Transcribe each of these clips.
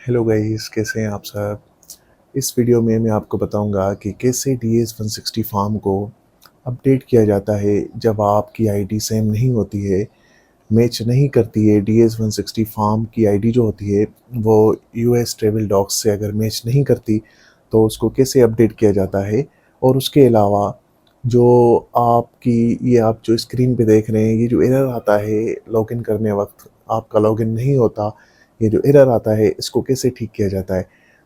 Hello guys, कैसे हैं आप सब। इस वीडियो में मैं आपको बताऊंगा कि कैसे DS-160 फार्म को अपडेट किया जाता है जब आपकी आईडी सेम नहीं होती है, मैच नहीं करती है। DS-160 फार्म की आईडी जो होती है वो यूएस ट्रेवल डॉग्स से अगर मैच नहीं करती तो उसको कैसे अपडेट किया जाता है। और उसके अलावा जो आपकी ये आप जो स्क्रीन पे देख रहे हैं, ये जो एरर आता है लॉगिन करने वक्त आपका लॉगिन नहीं होता, ये जो एरर आता है इसको कैसे ठीक किया जाता है।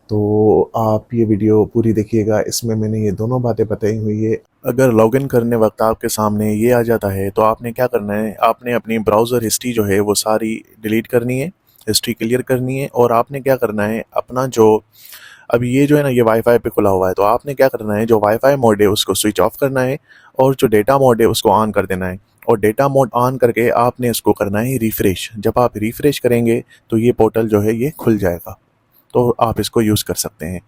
तो आप ये वीडियो पूरी देखिएगा, इसमें मैंने ये दोनों बातें बताई हुई है। अगर लॉगिन करने वक्त आपके सामने ये आ जाता है तो आपने क्या करना है, आपने अपनी ब्राउज़र हिस्ट्री जो है वो सारी डिलीट करनी है, हिस्ट्री क्लियर करनी है। और आपने क्या करना है, अपना जो अभी ये जो है ना ये वाईफाई पे खुला हुआ है, तो आपने क्या करना है, जो वाईफाई मोड है उसको स्विच ऑफ करना है और जो डेटा मोड है उसको ऑन कर देना है। और डेटा मोड ऑन करके आपने इसको करना है रिफ़्रेश। जब आप रिफ़्रेश करेंगे तो ये पोर्टल जो है ये खुल जाएगा, तो आप इसको यूज़ कर सकते हैं।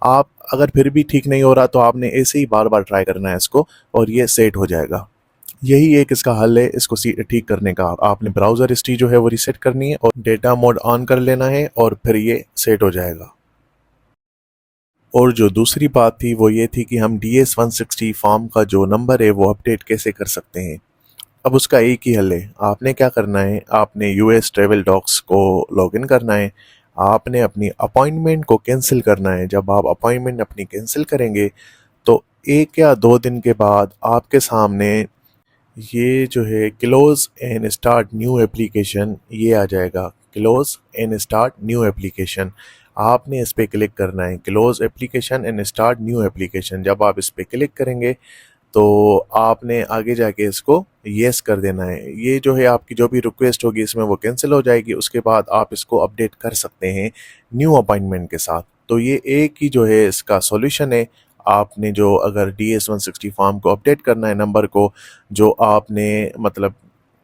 आप अगर फिर भी ठीक नहीं हो रहा तो आपने ऐसे ही बार बार ट्राई करना है इसको, और ये सेट हो जाएगा। यही एक इसका हल है इसको ठीक करने का। आपने ब्राउज़र हिस्ट्री जो है वो रीसेट करनी है और डेटा मोड ऑन कर लेना है, और फिर ये सेट हो जाएगा। और जो दूसरी बात थी वो ये थी कि हम DS-160 फॉर्म का जो नंबर है वो अपडेट कैसे कर सकते हैं। अब उसका एक ही हल है, आपने क्या करना है, आपने यूएस ट्रेवल डॉक्स को लॉगिन करना है। आपने अपनी अपॉइंटमेंट को कैंसिल करना है। जब आप अपॉइंटमेंट अपनी कैंसिल करेंगे तो 1 या 2 दिन के बाद आपके सामने ये जो है close and start new application ये आ जाएगा। Close and start new application, आपने इस पर क्लिक करना है, close application and start new application. जब आप इस पर क्लिक करेंगे तो आपने आगे जाके इसको येस कर देना है। ये जो है आपकी जो भी रिक्वेस्ट होगी इसमें वो कैंसिल हो जाएगी। उसके बाद आप इसको अपडेट कर सकते हैं न्यू अपॉइंटमेंट के साथ। तो ये एक ही जो है इसका सॉल्यूशन है। आपने जो अगर DS-160 फॉर्म को अपडेट करना है नंबर को, जो आपने मतलब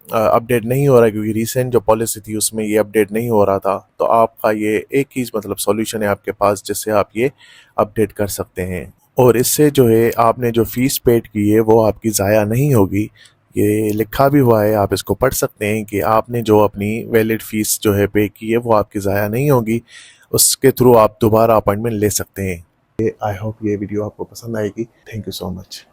अपडेट नहीं हो रहा है क्योंकि रिसेंट जो पॉलिसी थी उसमें ये अपडेट नहीं हो रहा था, तो आपका ये एक ही मतलब सॉल्यूशन है आपके पास जिससे आप ये अपडेट कर सकते हैं। और इससे जो है आपने जो फ़ीस पेड की है वो आपकी ज़ाया नहीं होगी। ये लिखा भी हुआ है, आप इसको पढ़ सकते हैं कि आपने जो अपनी वैलिड फ़ीस जो है पे की है वो आपकी ज़ाया नहीं होगी। उसके थ्रू आप दोबारा अपॉइंटमेंट ले सकते हैं। आई होप ये वीडियो आपको पसंद आएगी। Thank you so much.